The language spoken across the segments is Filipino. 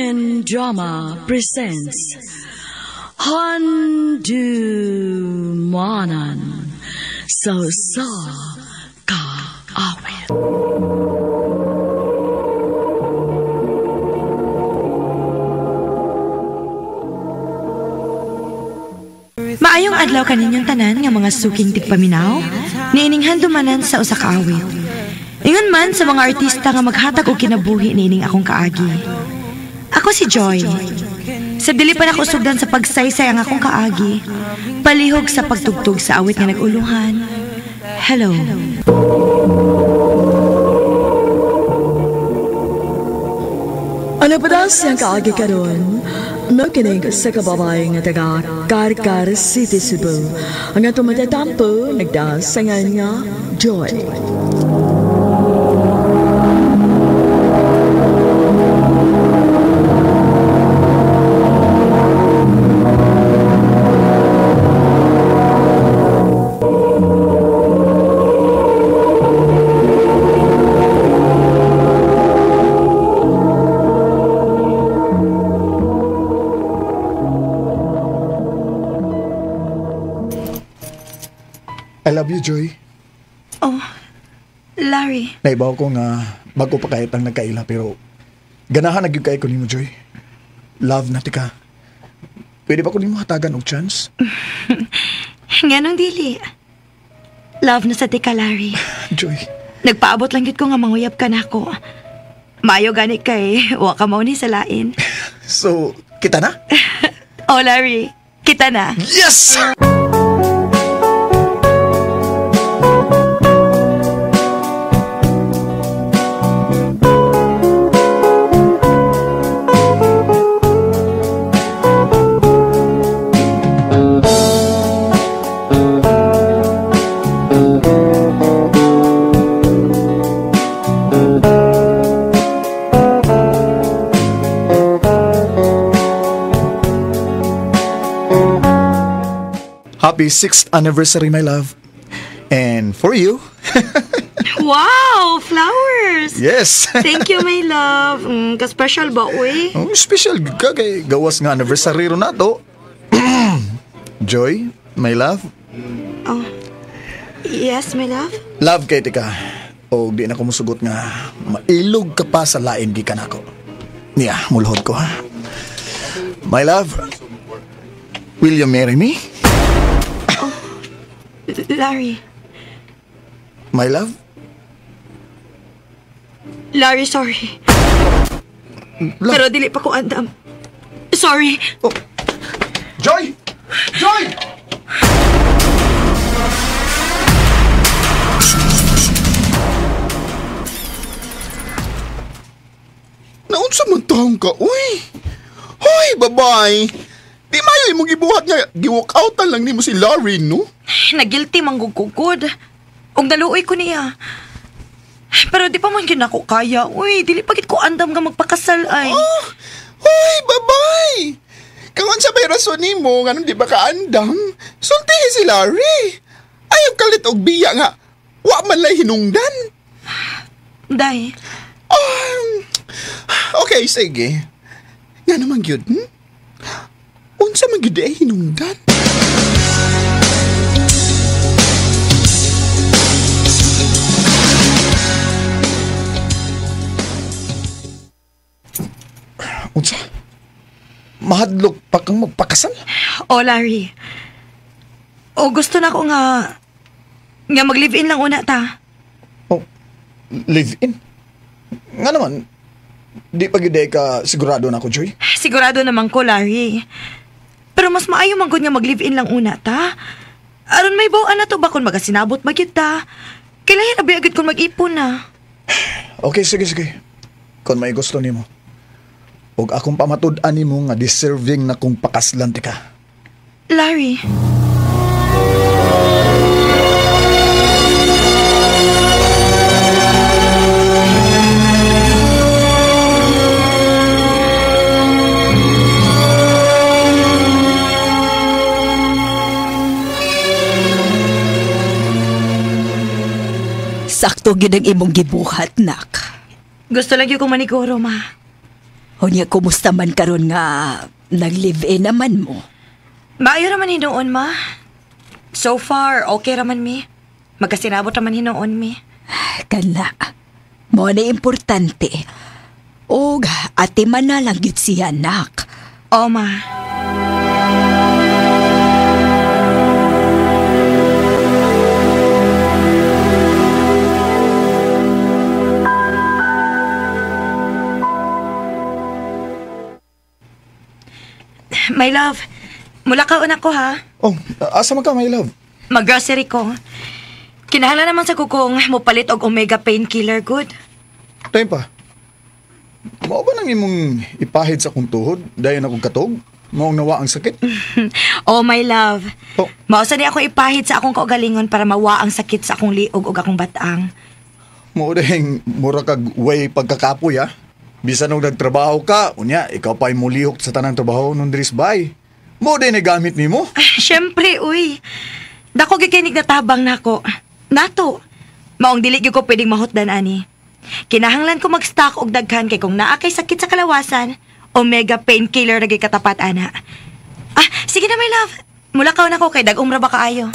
Philippine Drama presents Handumanan So Ka Awit. Maayong adlaw kaninyong tanan nga mga suking tigpaminaw, niining handumanan sa usa ka awit. Ingon man sa mga artista nga maghatag og kinabuhi niining akong kaagi. Ako si Joy. Sa dili pa nako sugdan sa pagsaysay ang akong kaagi, palihog sa pagtugtog sa awit nga naguluhan. Hello. Ano pa daw siyang kaagi karon? Makinig sa kababae nga taga Karkar City, Cebu. Ang atong matatampo, nagdasangan nga Joy. I love you, Joy. Oh, Larry. Naibaw ko nga bago pa kahit ang nagkaila pero ganahan nagyud kay ko nimo, Joy. Love na tika. Pwede ba ko nimo hatagan og chance? Nganong dili? Love na sa tika, Larry. Joy. Nagpaabot lang gid ko nga manguyab ka nako. Mayo gani kay wa ka mao ni sa lain. So, kita na? Oh, Larry. Kita na. Yes! Happy 6th anniversary, my love. And for you. Wow, flowers. Yes. Thank you, my love. Ka-special ba, uy? Oh, special ka kay gawas nga anniversary ro na to. Joy, my love. Oh, yes, my love. Love kay tika. O di na ko musugot nga mailog ka pa sa lain di ka na ko. Niya, mulhod ko ha. My love, will you marry me? Larry. My love? Larry, sorry. Love. Pero dili pa ko andam. Sorry. Oh. Joy! Joy! Naunsa man taong ka, uy! Hoy, babay! Di mayo imong gibuhat nga giwalk outan lang nimo si Larry, no? Nagilty manggugugod. Og naluoy ko niya. Pero di pa man yun ako kaya. Uy, dili pa gid ko andam nga magpakasal ay. Oh! Hoy, babay! Kawan sa may rason nimo nganong di ba ka andam? Sultihi si Larry. Ayaw kalit og biya nga. Wa man lay hinungdan. Day. Okay, sige. Nga naman gyud, unsa man gyud ay hinungdan? Unsa? Mahadlok pa kang magpakasal? Oh, Larry. O gusto na ko nga mag-live-in lang una ta. Oh, live-in? Nga naman, di pa gyud ka sigurado na ako, Joy? Sigurado naman ko, Larry. Pero mas maayo man gud nga mag-live-in lang una ta. Aron may bawaan na to ba kung magasinabot magyud ta. Kailangan abi agad kung mag-ipon na. Okay, sige. Kung may gusto nimo. Og akong pamatud-an nimo nga deserving na kong pakaslan tika. Larry. Sakto gyud ang imong gibuhat, nak. Gusto lang yung kong maniguro, ma. Hunya, kumusta man karon nga nag-live-in naman mo? Maayo raman hinoon, ma. So far, okay raman mi. Magkasinabot raman hinoon mi. Kana, mo na importante. O, ate man na lang gid siya, anak. O, ma. My love, mula ka una ko ha. Oh, asa man ka, my love? Mag-grocery ko. Kinahanglan naman sa kukong mopalit og omega painkiller good. Time pa. Mao ba nang imong ipahid sa akong tuhod? Dayon akong katog? Maong nawa ang sakit? Oh, my love. Oh. Mausa ni ako ipahid sa akong kaugalingon para mawa ang sakit sa akong liog ug akong batang. Mao dahing mura kag way pagkakapoy, ha? Bisan nung nagtrabaho ka, unya, ikaw pa'y mulihok sa tanang trabaho nung dris bay. Mo din gamit ni mo? Siyempre, uy. Dako gikinig na tabang nako. Nato. Maong dili gyud ko pwedeng mahutdan ani. Kinahanglan ko mag-stock og daghan kay kung naa kay sakit sa kalawasan, omega painkiller na katapat ana. Sige na my love. Mulakaw na ko kay dag-um ra ba kaayo.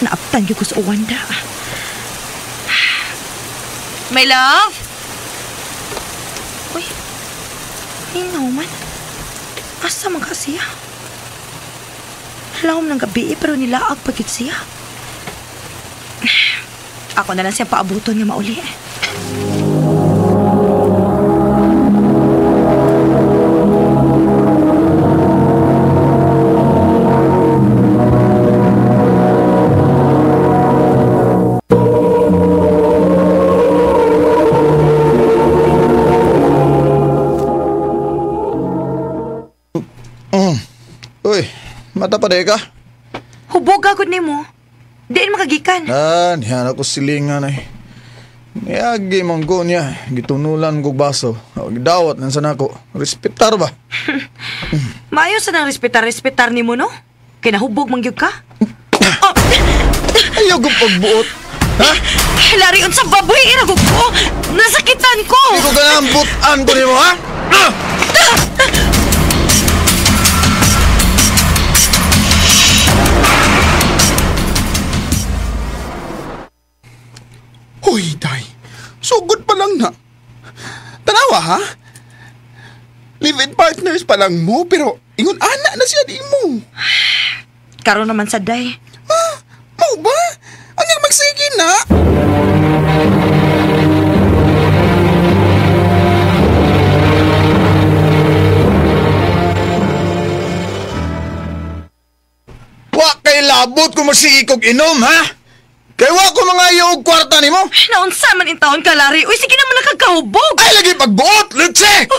Naaptan ko sa Wanda. My love? Uy, hinaw man. Asa man ka siya? Halawam ng gabi pero nilaag pagit siya. Ako na lang siya paabuton nga mauli. Uy, mata pa ka? Hubog agad ni mo. Diin makagikan. Niyan ako silingan ay. Niyagi mong ko niya, gitunulan kong baso. Gidawat nan sana ko. Respetar ba? Maayo sa nang respetar ni mo, no? Kinahubog mangyog ka? Ayaw kong pagbuot. Ha? Lari, unsa baboy, iragog ko! Nasakitan ko! Hindi ko ganang butan ko ni mo, ha? Hoy, day. Sugod pa lang na. Tanawa, ha? Live-in partners pa lang mo, pero ingon anak na siya di mo. Karon naman sa day. Mau ba? Anyang magsige na. Wa kay labot kung magsige kog inom, ha? Kaya wa ko mga iyog kwarta ni mo. Naunsa man in taon ka, Larry. Uy, sige naman nakakahubog. Ay, lagi pagbuot, Lutse!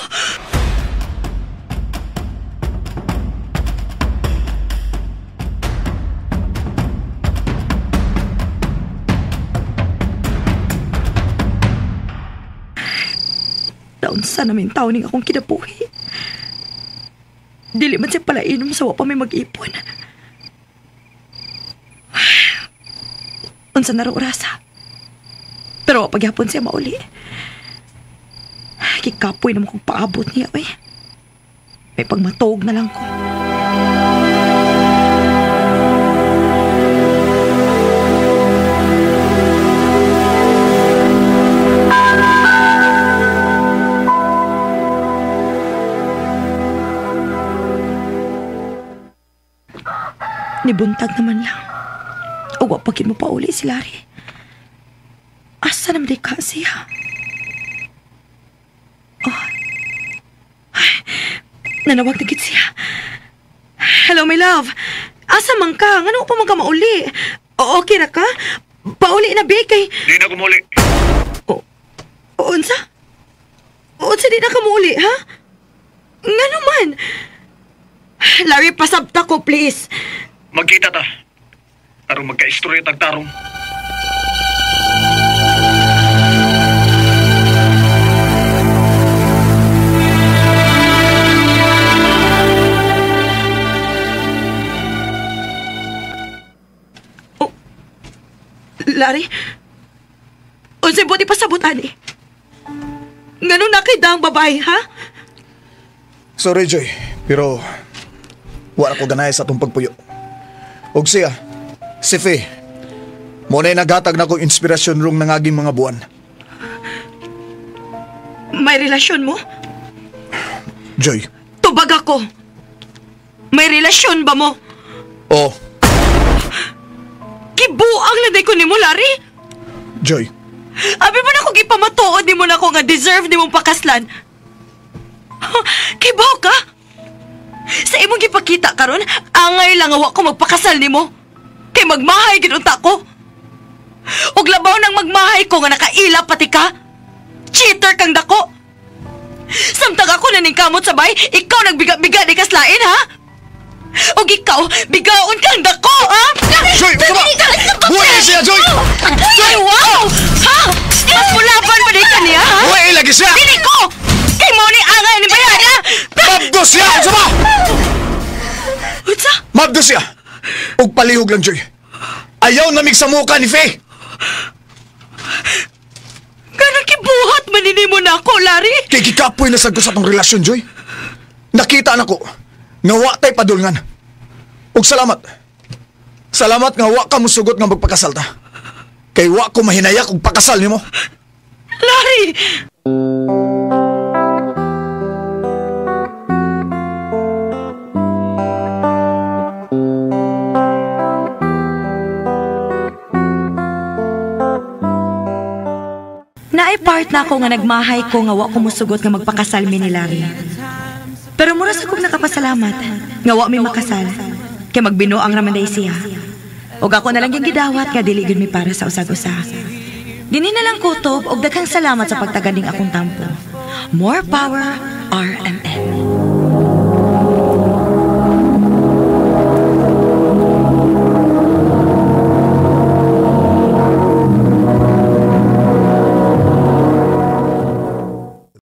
Naunsa namin taon ning akong kinabuhi. Dili man siya pala inom sa wa pa may mag-ipon. Unsa na raw orasa. Pero paghapon siya mauli. Kikapoy naman kong paabot niya, uy. May pagmatog na lang ko. Nibuntag naman lang. O wapagin mo pa uli si Larry. Asa naman di ka siya? Oh. Ay, nanawag na gid siya. Hello, my love. Asa man ka? Ngano pa man ka mauli? O, okay na ka? Pauli na, be, kay... Di na kumuli. Unsa? Unsa di na ka mauli, ha? Ngano man? Larry, pasabta ko, please. Magkita ta. Tarong magka-istorya tagtarong. Larry? Unsay buti pasabot, ani? Ngano na kay daang babae, ha? Sorry, Joy, pero wala ko ganaya sa atong pagpuyo. Og siya, si Faye, muna'y naghatag na kong inspirasyon rong nangaging mga buwan. May relasyon mo? Joy, Tubag ako. May relasyon ba mo? oh, Kibuang laday ko ni mo, Larry. Joy, Abi mo na kung ipamatuod ni mo na ko nga deserve ni mong pakaslan. Kibaw ka? Sa imong gipakita karon, angay lang awa ko magpakasal ni mo. Kay magmahay ginunta ko. Ug labaw nang magmahay ko nga nakaila pati ka. Cheater kang dako. Samtang ako naning kamot sabay, ikaw nagbiga-biga ni kaslain, ha? Ug ikaw, bigaon kang dako, ha? Joy, sama! Buhay siya, Joy! Ay, wow! Ha? Mas mulaban pa din ka niya, ha? Buhay lagi siya! Dili ko! Kay mo ni angay ni bayan, ha? Mabdo siya! Sama! Utsa? Mabdo siya! Og palihog lang, Joy. Ayaw namig sa muka ni Faye! Ganang kibuhat manini mo na ako, Larry! Kay gikapoy na sa atong relasyon, Joy. Nakita na ko nga wa tay padulngan. Ug salamat. Salamat nga wa ka musugot nga magpakasal ta. Kay wa ko mahinayak og pakasal nimo. Larry! Naay-part na ako nga nagmahay ko nga wa ko musugot nga magpakasal mi ni Larry. Pero mura sa kong nakapasalamat nga wa mi makasal. Kay magbinuang raman day siya. Og ako na lang yung gidawat nga dili gyud mi para sa usag-usa. Dini na lang kutob og daghang salamat sa pagtaganing akong tampo. More power, RMN.